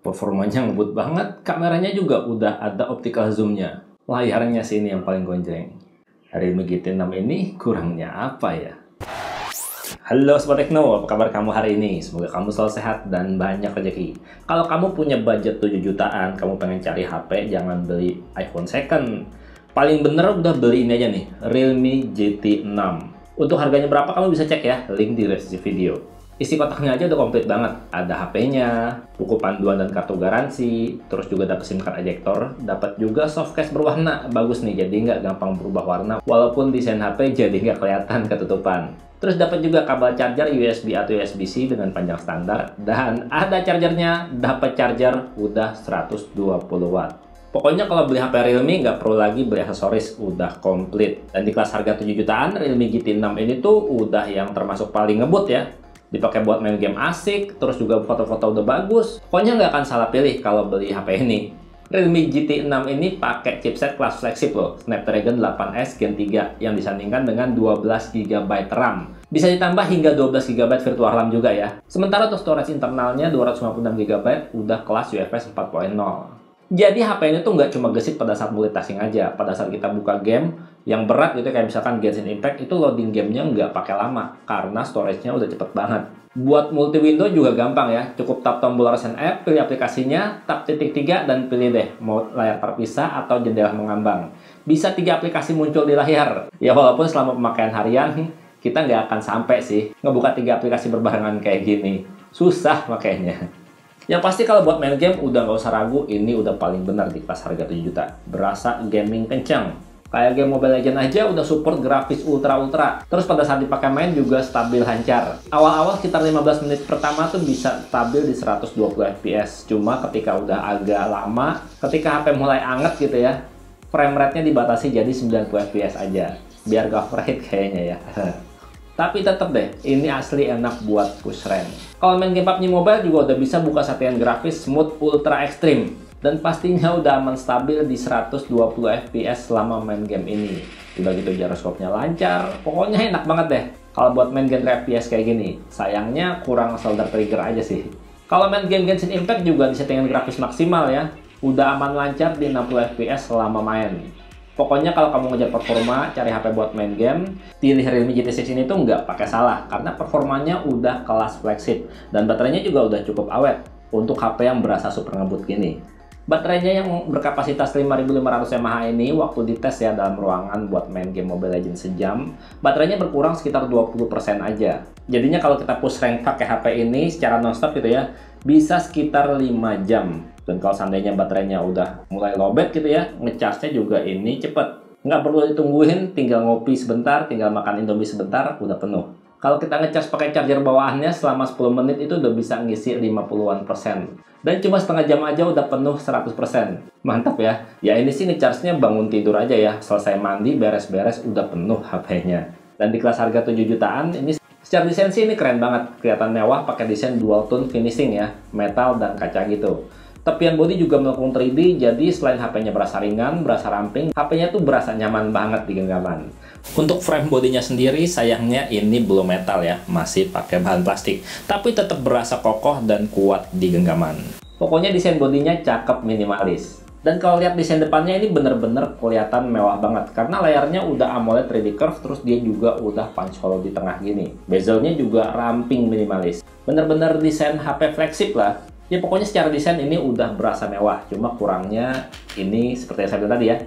Performanya ngebut banget, kameranya juga udah ada optical zoom-nya. Layarnya sih ini yang paling gonjreng. Realme GT6 ini kurangnya apa ya? Halo Sobat Tekno, apa kabar kamu hari ini? Semoga kamu selalu sehat dan banyak rezeki. Kalau kamu punya budget 7 jutaan, kamu pengen cari HP, jangan beli iPhone second. Paling bener udah beli ini aja nih, Realme GT6. Untuk harganya berapa kamu bisa cek ya, link di deskripsi video. Isi kotaknya aja udah komplit banget. Ada HP-nya, buku panduan dan kartu garansi, terus juga dapat SIM card ejector, dapat juga soft case berwarna. Bagus nih, jadi nggak gampang berubah warna, walaupun desain HP jadi nggak kelihatan ketutupan. Terus dapat juga kabel charger USB atau USB-C dengan panjang standar, dan ada chargernya, dapat charger udah 120 watt. Pokoknya kalau beli HP Realme nggak perlu lagi beli aksesoris, udah komplit. Dan di kelas harga 7 jutaan, Realme GT6 ini tuh udah yang termasuk paling ngebut ya. Dipakai buat main game asik, terus juga foto-foto udah bagus. Pokoknya nggak akan salah pilih kalau beli HP ini. Realme GT6 ini pakai chipset kelas flagship loh, Snapdragon 8S Gen 3 yang disandingkan dengan 12 GB RAM. Bisa ditambah hingga 12 GB virtual RAM juga ya. Sementara untuk storage internalnya 256 GB udah kelas UFS 4.0. Jadi HP ini tuh nggak cuma gesit pada saat multitasking aja. Pada saat kita buka game yang berat gitu kayak misalkan Genshin Impact, itu loading gamenya nggak pakai lama karena storage-nya udah cepet banget. Buat multi window juga gampang ya. Cukup tap tombol recent app, pilih aplikasinya, tap titik 3 dan pilih deh mode layar terpisah atau jendela mengambang. Bisa 3 aplikasi muncul di layar. Ya walaupun selama pemakaian harian kita nggak akan sampai sih ngebuka 3 aplikasi berbarengan kayak gini. Susah makanya. Yang pasti kalau buat main game udah nggak usah ragu, ini udah paling benar di kelas harga 7 juta. Berasa gaming kencang. Kayak game Mobile Legends aja udah support grafis ultra-ultra. Terus pada saat dipakai main juga stabil lancar. Awal-awal sekitar 15 menit pertama tuh bisa stabil di 120 fps. Cuma ketika udah agak lama, ketika HP mulai anget gitu ya, frame rate-nya dibatasi jadi 90 fps aja. Biar gak overheat kayaknya ya. Tapi tetep deh, ini asli enak buat push rank. Kalau main game PUBG Mobile juga udah bisa buka satingan grafis smooth ultra ekstrim. Dan pastinya udah aman stabil di 120 fps selama main game ini. Udah gitu gyroskopnya lancar, pokoknya enak banget deh kalau buat main game FPS kayak gini. Sayangnya kurang shoulder trigger aja sih. Kalau main game Genshin Impact juga di settingan grafis maksimal ya. Udah aman lancar di 60 fps selama main. Pokoknya kalau kamu ngejar performa, cari HP buat main game, pilih Realme GT6 ini tuh nggak pakai salah, karena performanya udah kelas flagship, dan baterainya juga udah cukup awet untuk HP yang berasa super ngebut gini. Baterainya yang berkapasitas 5500 mAh ini waktu dites ya dalam ruangan buat main game Mobile Legends sejam, baterainya berkurang sekitar 20% aja. Jadinya kalau kita push rank pakai HP ini secara nonstop gitu ya, bisa sekitar 5 jam. Dan kalau seandainya baterainya udah mulai lowbat gitu ya, ngecasnya juga ini cepet. Nggak perlu ditungguin, tinggal ngopi sebentar, tinggal makan Indomie sebentar, udah penuh. Kalau kita ngecas pakai charger bawahannya selama 10 menit itu udah bisa ngisi 50-an%. Dan cuma setengah jam aja udah penuh 100%. Mantap ya. Ya ini sih ngecasnya bangun tidur aja ya. Selesai mandi, beres-beres, udah penuh HP-nya. Dan di kelas harga 7 jutaan, ini secara desain sih ini keren banget. Kelihatan mewah pakai desain dual tone finishing ya. Metal dan kaca gitu. Tepian bodi juga mendukung 3D, jadi selain HP-nya berasa ringan, berasa ramping, HP-nya tuh berasa nyaman banget di genggaman. Untuk frame bodinya sendiri, sayangnya ini belum metal ya, masih pakai bahan plastik. Tapi tetap berasa kokoh dan kuat di genggaman. Pokoknya desain bodinya cakep minimalis. Dan kalau lihat desain depannya ini bener-bener kelihatan mewah banget. Karena layarnya udah AMOLED 3D curve, terus dia juga udah punch hole di tengah gini. Bezelnya juga ramping minimalis. Bener-bener desain HP flagship lah. Ya pokoknya secara desain ini udah berasa mewah, cuma kurangnya ini seperti yang saya bilang tadi ya,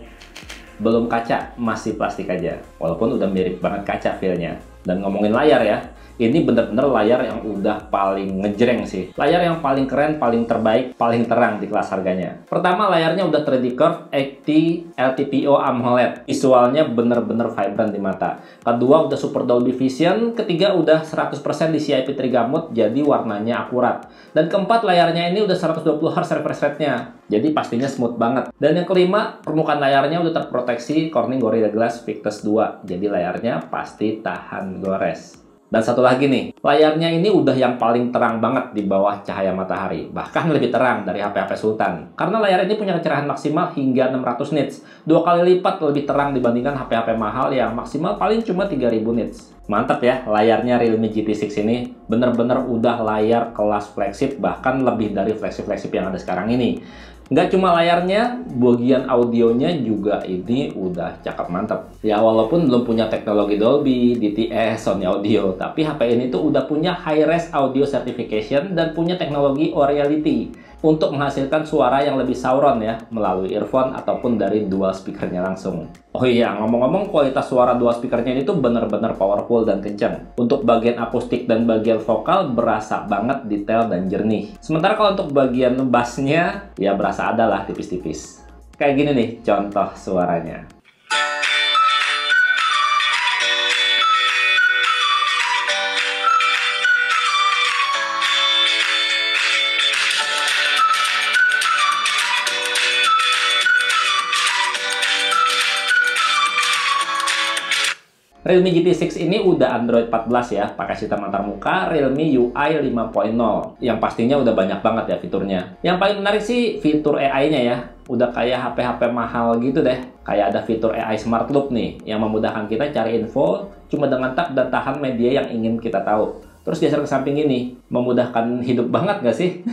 belum kaca, masih plastik aja. Walaupun udah mirip banget kaca feel-nya. Dan ngomongin layar ya, ini bener-bener layar yang udah paling ngejreng sih. Layar yang paling keren, paling terbaik, paling terang di kelas harganya. Pertama, layarnya udah 3D curve 80 LTPO AMOLED. Visualnya bener-bener vibrant di mata. Kedua, udah Super Dolby Vision. Ketiga, udah 100% di CIP Trigger Mode, jadi warnanya akurat. Dan keempat, layarnya ini udah 120 Hz refresh rate-nya. Jadi pastinya smooth banget. Dan yang kelima, permukaan layarnya udah terproteksi Corning Gorilla Glass Victus 2. Jadi layarnya pasti tahan gores. Dan satu lagi nih, layarnya ini udah yang paling terang banget di bawah cahaya matahari. Bahkan lebih terang dari HP-HP Sultan. Karena layar ini punya kecerahan maksimal hingga 600 nits. 2 kali lipat lebih terang dibandingkan HP-HP mahal yang maksimal paling cuma 3000 nits. Mantap ya, layarnya Realme GT6 ini bener-bener udah layar kelas flagship, bahkan lebih dari flagship-flagship yang ada sekarang ini. Nggak cuma layarnya, bagian audionya juga ini udah cakep mantap. Ya walaupun belum punya teknologi Dolby, DTS, Sony Audio, tapi HP ini tuh udah punya high-res audio certification dan punya teknologi Aurality untuk menghasilkan suara yang lebih sauron ya, melalui earphone ataupun dari dual speakernya langsung. Oh iya, ngomong-ngomong kualitas suara dual speakernya ini tuh bener-bener powerful dan kencang. Untuk bagian akustik dan bagian vokal berasa banget detail dan jernih. Sementara kalau untuk bagian bassnya, ya berasa ada lah tipis-tipis. Kayak gini nih contoh suaranya. Realme GT6 ini udah Android 14 ya, pakai sistem antarmuka Realme UI 5.0, yang pastinya udah banyak banget ya fiturnya. Yang paling menarik sih fitur AI-nya ya, udah kayak HP-HP mahal gitu deh. Kayak ada fitur AI Smart Loop nih, yang memudahkan kita cari info cuma dengan tap dan tahan media yang ingin kita tahu. Terus geser ke samping ini, memudahkan hidup banget nggak sih?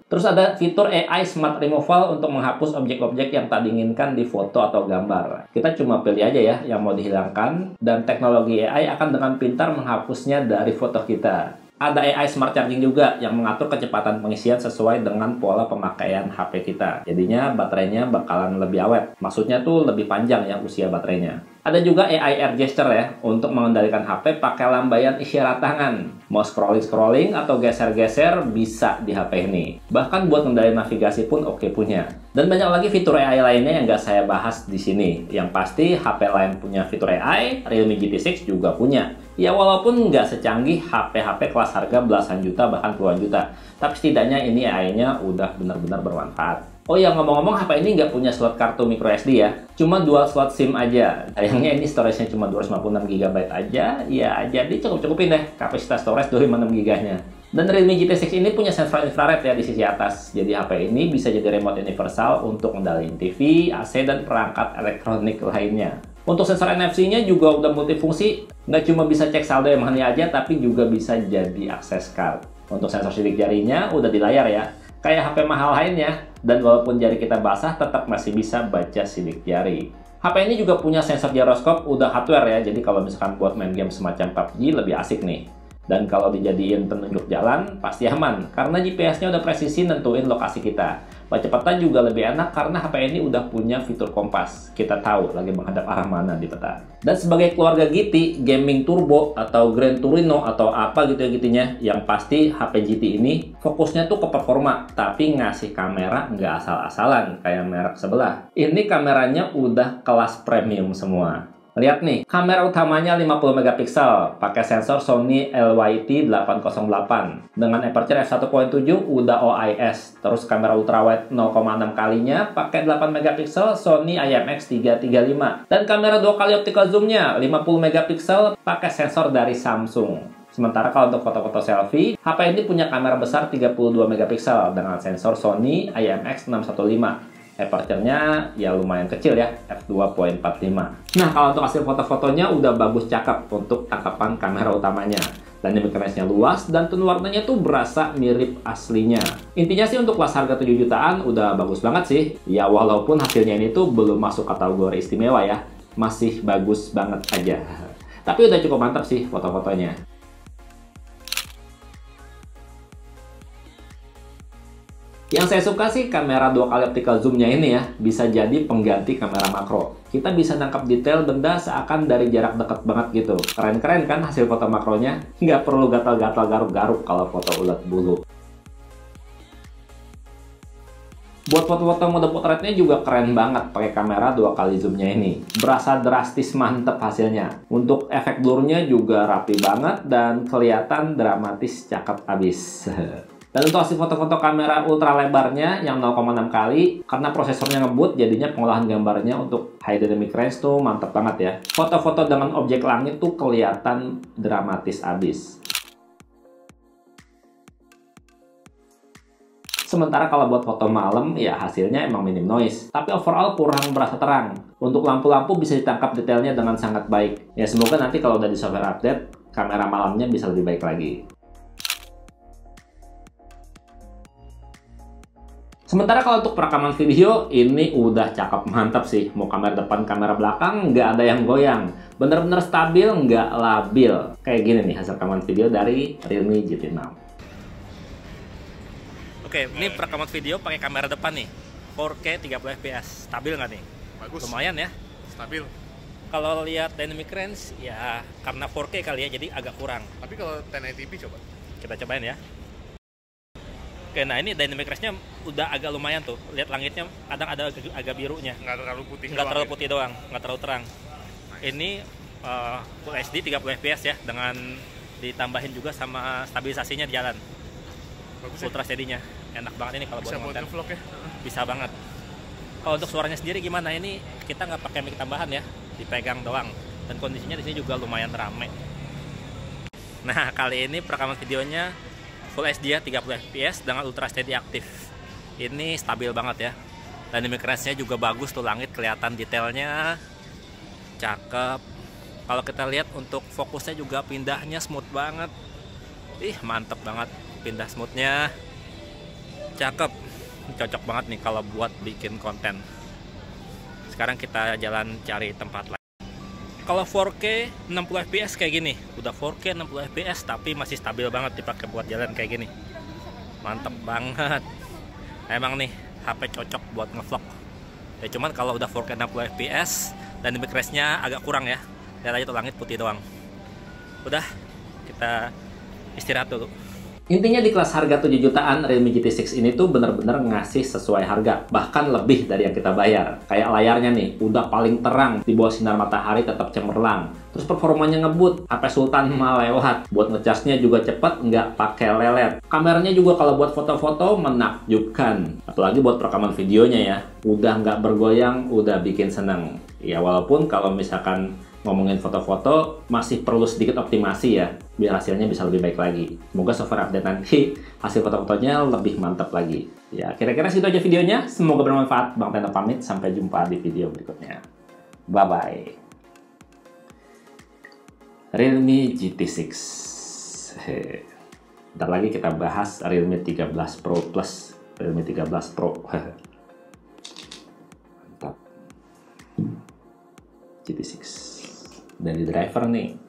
Terus ada fitur AI Smart Removal untuk menghapus objek-objek yang tak diinginkan di foto atau gambar. Kita cuma pilih aja ya yang mau dihilangkan, dan teknologi AI akan dengan pintar menghapusnya dari foto kita. Ada AI Smart Charging juga yang mengatur kecepatan pengisian sesuai dengan pola pemakaian HP kita. Jadinya baterainya bakalan lebih awet. Maksudnya tuh lebih panjang ya usia baterainya. Ada juga AI Air Gesture ya, untuk mengendalikan HP pakai lambaian isyarat tangan. Mau scrolling-scrolling atau geser-geser bisa di HP ini. Bahkan buat mengendalikan navigasi pun oke punya. Dan banyak lagi fitur AI lainnya yang nggak saya bahas di sini. Yang pasti HP lain punya fitur AI, Realme GT6 juga punya. Ya walaupun nggak secanggih HP-HP kelas harga belasan juta bahkan puluhan juta. Tapi setidaknya ini AI-nya udah benar-benar bermanfaat. Oh ya, ngomong-ngomong HP ini nggak punya slot kartu microSD ya. Cuma dual slot SIM aja. Sayangnya ini storage-nya cuma 256 GB aja. Ya jadi cukup-cukupin deh kapasitas storage 256 GB-nya. Dan Realme GT6 ini punya sensor infrared ya di sisi atas. Jadi HP ini bisa jadi remote universal untuk mengendalikan TV, AC, dan perangkat elektronik lainnya. Untuk sensor NFC-nya juga udah multifungsi. Nggak cuma bisa cek saldo money aja, tapi juga bisa jadi akses card. Untuk sensor sidik jarinya udah di layar ya. Kayak HP mahal lainnya. Dan walaupun jari kita basah, tetap masih bisa baca sidik jari. HP ini juga punya sensor gyroskop, udah hardware ya. Jadi kalau misalkan buat main game semacam PUBG lebih asik nih. Dan kalau dijadiin penunjuk jalan, pasti aman. Karena GPS-nya udah presisi nentuin lokasi kita. Percepatan juga lebih enak karena HP ini udah punya fitur kompas. Kita tahu lagi menghadap arah mana di peta. Dan sebagai keluarga GT, Gaming Turbo atau Gran Torino atau apa gitu ya GT-nya, yang pasti HP GT ini fokusnya tuh ke performa, tapi ngasih kamera nggak asal-asalan kayak merek sebelah. Ini kameranya udah kelas premium semua. Lihat nih, kamera utamanya 50 megapiksel, pakai sensor Sony LYT808 dengan aperture f1.7 udah OIS. Terus kamera ultrawide 0,6 kalinya pakai 8 megapiksel Sony IMX335 dan kamera 2 kali optical zoomnya 50 megapiksel pakai sensor dari Samsung. Sementara kalau untuk foto-foto selfie, HP ini punya kamera besar 32 megapiksel dengan sensor Sony IMX615. Aperture-nya ya lumayan kecil ya, f2.45. Nah, kalau untuk hasil foto-fotonya udah bagus cakep untuk tangkapan kamera utamanya. Dynamic range-nya luas dan tone warnanya tuh berasa mirip aslinya. Intinya sih untuk kelas harga 7 jutaan udah bagus banget sih. Ya walaupun hasilnya ini tuh belum masuk kategori istimewa ya. Masih bagus banget aja. Tapi udah cukup mantap sih foto-fotonya. Yang saya suka sih kamera 2 kali optical zoom-nya ini ya, bisa jadi pengganti kamera makro. Kita bisa nangkap detail benda seakan dari jarak dekat banget gitu. Keren-keren kan hasil foto makronya? Nggak perlu gatal-gatal garuk-garuk kalau foto ulet bulu. Buat foto-foto mode potretnya juga keren banget pakai kamera 2 kali zoom-nya ini. Berasa drastis mantep hasilnya. Untuk efek blur-nya juga rapi banget dan kelihatan dramatis cakep abis. Dan untuk hasil foto-foto kamera ultra lebarnya yang 0,6 kali, karena prosesornya ngebut, jadinya pengolahan gambarnya untuk high dynamic range tuh mantep banget ya. Foto-foto dengan objek langit tuh kelihatan dramatis abis. Sementara kalau buat foto malam, ya hasilnya emang minim noise. Tapi overall kurang berasa terang. Untuk lampu-lampu bisa ditangkap detailnya dengan sangat baik. Ya semoga nanti kalau udah di software update, kamera malamnya bisa lebih baik lagi. Sementara kalau untuk perekaman video, ini udah cakep mantap sih. Mau kamera depan, kamera belakang, nggak ada yang goyang. Bener-bener stabil, nggak labil. Kayak gini nih hasil rekaman video dari Realme GT 6. Oke, ini perekaman video pakai kamera depan nih. 4K 30 fps. Stabil nggak nih? Bagus. Lumayan ya. Stabil. Kalau lihat dynamic range, ya karena 4K kali ya, jadi agak kurang. Tapi kalau 1080p coba. Kita cobain ya. Oke, nah ini dynamic range-nya udah agak lumayan tuh. Lihat langitnya kadang ada agak birunya. Nggak terlalu putih. Nggak terlalu putih doang, nggak terlalu terang. Ini Full HD 30 fps ya, dengan ditambahin juga sama stabilisasinya di jalan. Bagus ya. Ultra steady-nya. Enak banget ini kalau Bisa buat buat konten. nge-vlog ya. Bisa banget. Kalau untuk suaranya sendiri gimana? Ini kita nggak pakai mic tambahan ya, dipegang doang. Dan kondisinya di sini juga lumayan rame. Nah, kali ini perekaman videonya Full HD ya, 30 fps dengan Ultra Steady aktif. Ini stabil banget ya. Dynamic range-nya juga bagus tuh, langit kelihatan detailnya. Cakep. Kalau kita lihat untuk fokusnya juga pindahnya smooth banget. Ih, mantep banget pindah smoothnya. Cakep. Cocok banget nih kalau buat bikin konten. Sekarang kita jalan cari tempat lain. Kalau 4K 60 fps kayak gini, udah 4K 60 fps tapi masih stabil banget dipakai buat jalan kayak gini. Mantep banget. Emang nih HP cocok buat ngevlog. Ya cuman kalau udah 4K 60 fps dan dynamic range-nya agak kurang ya. Lihat aja tuh langit putih doang. Udah, kita istirahat dulu. Intinya di kelas harga 7 jutaan, Realme GT 6 ini tuh bener-bener ngasih sesuai harga. Bahkan lebih dari yang kita bayar. Kayak layarnya nih, udah paling terang. Di bawah sinar matahari tetap cemerlang. Terus performanya ngebut, HP Sultan mah lewat. Buat ngecasnya juga cepet, nggak pakai lelet. Kameranya juga kalau buat foto-foto menakjubkan. Apalagi buat rekaman videonya ya. Udah nggak bergoyang, udah bikin seneng. Ya walaupun kalau misalkan ngomongin foto-foto masih perlu sedikit optimasi ya, biar hasilnya bisa lebih baik lagi. Semoga software update nanti hasil foto-fotonya lebih mantap lagi. Ya, kira-kira segitu aja videonya. Semoga bermanfaat. Bang Tenda pamit. Sampai jumpa di video berikutnya. Bye-bye. Realme GT 6. Bentar lagi kita bahas Realme 13 Pro Plus. Realme 13 Pro. Mantap. GT 6. Dari driver nih.